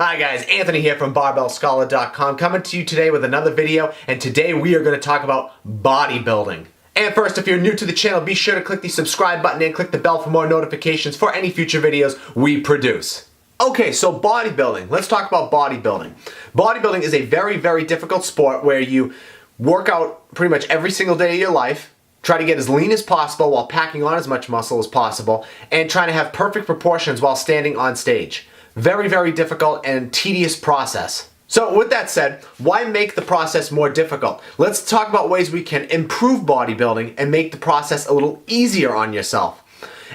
Hi guys, Anthony here from BarbellScholar.com coming to you today with another video, and today we are going to talk about bodybuilding. And first, if you're new to the channel, be sure to click the subscribe button and click the bell for more notifications for any future videos we produce. Okay, so bodybuilding. Let's talk about bodybuilding. Bodybuilding is a very, very difficult sport where you work out pretty much every single day of your life, try to get as lean as possible while packing on as much muscle as possible, and trying to have perfect proportions while standing on stage. Very, very difficult and tedious process. So with that said, why make the process more difficult? Let's talk about ways we can improve bodybuilding and make the process a little easier on yourself.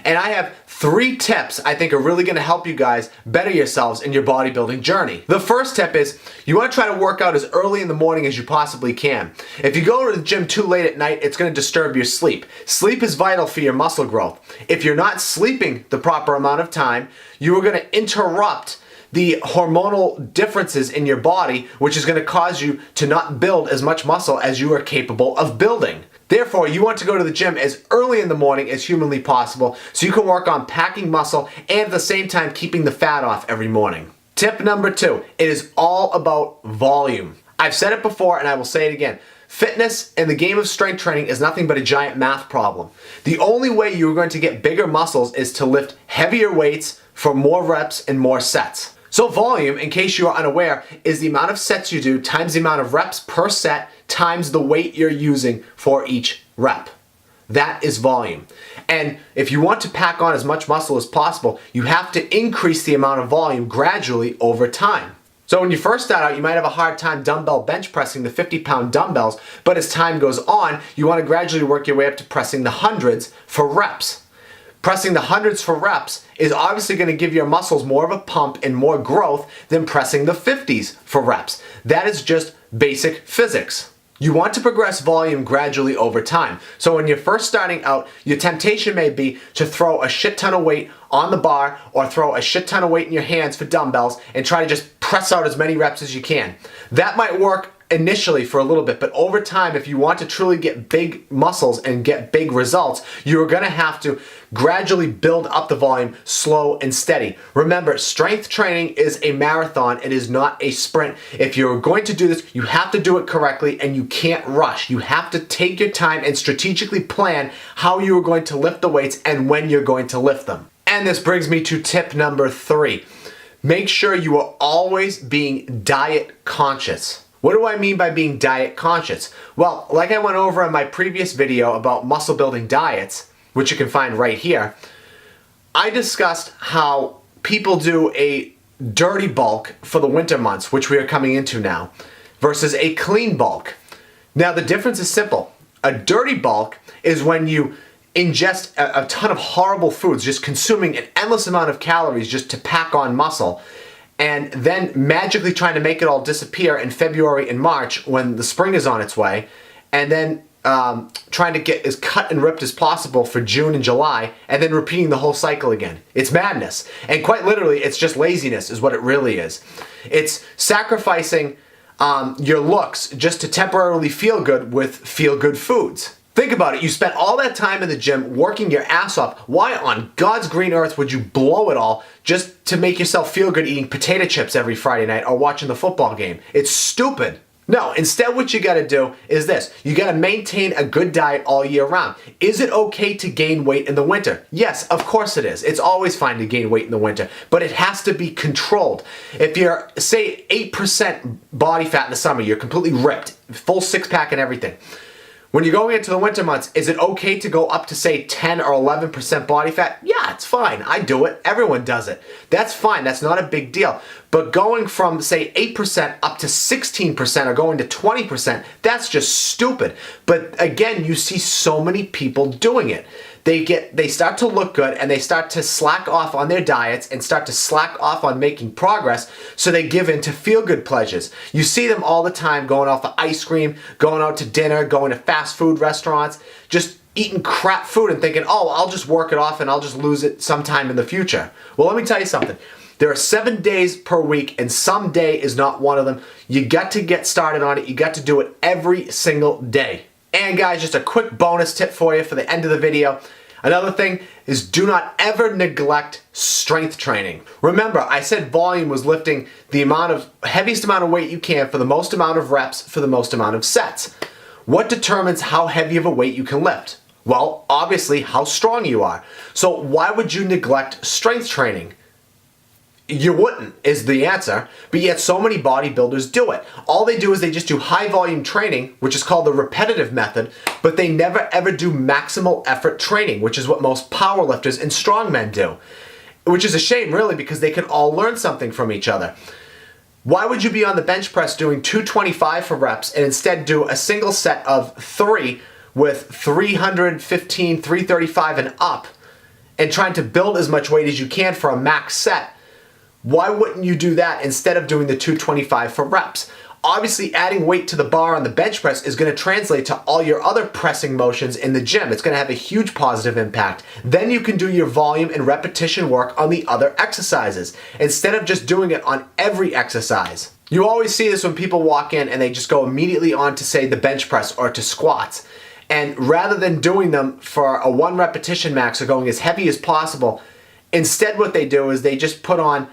And I have 3 tips I think are really going to help you guys better yourselves in your bodybuilding journey. The first tip is you want to try to work out as early in the morning as you possibly can. If you go to the gym too late at night, it's going to disturb your sleep. Sleep is vital for your muscle growth. If you're not sleeping the proper amount of time, you are going to interrupt the hormonal differences in your body, which is going to cause you to not build as much muscle as you are capable of building. Therefore, you want to go to the gym as early in the morning as humanly possible so you can work on packing muscle and at the same time keeping the fat off every morning. Tip number 2, it is all about volume. I've said it before and I will say it again. Fitness and the game of strength training is nothing but a giant math problem. The only way you're going to get bigger muscles is to lift heavier weights for more reps and more sets. So volume, in case you are unaware, is the amount of sets you do times the amount of reps per set times the weight you're using for each rep. That is volume. And if you want to pack on as much muscle as possible, you have to increase the amount of volume gradually over time. So when you first start out, you might have a hard time dumbbell bench pressing the 50-pound dumbbells, but as time goes on, you want to gradually work your way up to pressing the hundreds for reps. Pressing the hundreds for reps is obviously going to give your muscles more of a pump and more growth than pressing the 50s for reps. That is just basic physics. You want to progress volume gradually over time. So when you're first starting out, your temptation may be to throw a shit ton of weight on the bar or throw a shit ton of weight in your hands for dumbbells and try to just press out as many reps as you can. That might work initially for a little bit, but over time, if you want to truly get big muscles and get big results, you're going to have to gradually build up the volume slow and steady. Remember, strength training is a marathon. It is not a sprint. If you're going to do this, you have to do it correctly and you can't rush. You have to take your time and strategically plan how you are going to lift the weights and when you're going to lift them. And this brings me to tip number 3. Make sure you are always being diet conscious. What do I mean by being diet conscious? Well, like I went over in my previous video about muscle building diets, which you can find right here, I discussed how people do a dirty bulk for the winter months, which we are coming into now, versus a clean bulk. Now the difference is simple. A dirty bulk is when you ingest a ton of horrible foods, just consuming an endless amount of calories just to pack on muscle, and then magically trying to make it all disappear in February and March when the spring is on its way, and then trying to get as cut and ripped as possible for June and July, and then repeating the whole cycle again. It's madness. And quite literally, it's just laziness is what it really is. It's sacrificing your looks just to temporarily feel good with feel-good foods. Think about it. You spent all that time in the gym working your ass off. Why on God's green earth would you blow it all just to make yourself feel good eating potato chips every Friday night or watching the football game? It's stupid. No, instead what you got to do is this. You got to maintain a good diet all year round. Is it okay to gain weight in the winter? Yes, of course it is. It's always fine to gain weight in the winter, but it has to be controlled. If you're, say, 8% body fat in the summer, you're completely ripped, full six-pack and everything. When you're going into the winter months, is it okay to go up to, say, 10 or 11% body fat? Yeah, it's fine. I do it. Everyone does it. That's fine. That's not a big deal. But going from, say, 8% up to 16% or going to 20%, that's just stupid. But again, you see so many people doing it. They start to look good and they start to slack off on their diets and start to slack off on making progress, so they give in to feel-good pleasures. You see them all the time going out for ice cream, going out to dinner, going to fast food restaurants, just eating crap food and thinking, oh, I'll just work it off and I'll just lose it sometime in the future. Well, let me tell you something. There are 7 days per week and some day is not one of them. You got to get started on it. You got to do it every single day. And guys, just a quick bonus tip for you for the end of the video. Another thing is do not ever neglect strength training. Remember, I said volume was lifting the heaviest amount of weight you can for the most amount of reps for the most amount of sets. What determines how heavy of a weight you can lift? Well, obviously how strong you are. So why would you neglect strength training? You wouldn't, is the answer, but yet so many bodybuilders do it. All they do is they just do high volume training, which is called the repetitive method, but they never ever do maximal effort training, which is what most powerlifters and strongmen do. Which is a shame, really, because they can all learn something from each other. Why would you be on the bench press doing 225 for reps and instead do a single set of 3 with 315, 335 and up, and trying to build as much weight as you can for a max set? Why wouldn't you do that instead of doing the 225 for reps? Obviously, adding weight to the bar on the bench press is going to translate to all your other pressing motions in the gym. It's going to have a huge positive impact. Then you can do your volume and repetition work on the other exercises instead of just doing it on every exercise. You always see this when people walk in and they just go immediately on to, say, the bench press or to squats. And rather than doing them for a 1 repetition max or going as heavy as possible, instead what they do is they just put on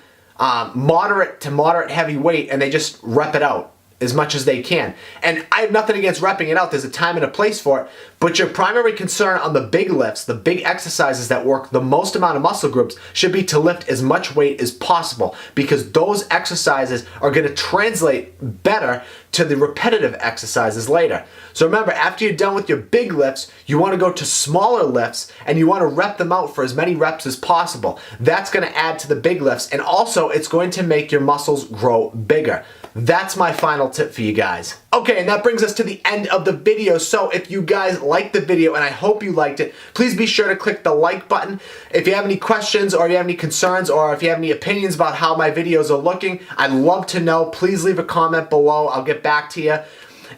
moderate to moderate heavy weight and they just rep it out as much as they can. And I have nothing against repping it out. There's a time and a place for it. But your primary concern on the big lifts, the big exercises that work the most amount of muscle groups, should be to lift as much weight as possible, because those exercises are going to translate better to the repetitive exercises later. So remember, after you're done with your big lifts, you want to go to smaller lifts and you want to rep them out for as many reps as possible. That's going to add to the big lifts, and also it's going to make your muscles grow bigger. That's my final tip for you guys. Okay, and that brings us to the end of the video. So if you guys liked the video, and I hope you liked it, please be sure to click the like button. If you have any questions or you have any concerns or if you have any opinions about how my videos are looking, I'd love to know. Please leave a comment below. I'll get back to you.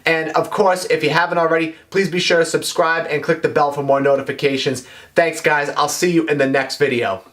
And of course, if you haven't already, please be sure to subscribe and click the bell for more notifications. Thanks, guys. I'll see you in the next video.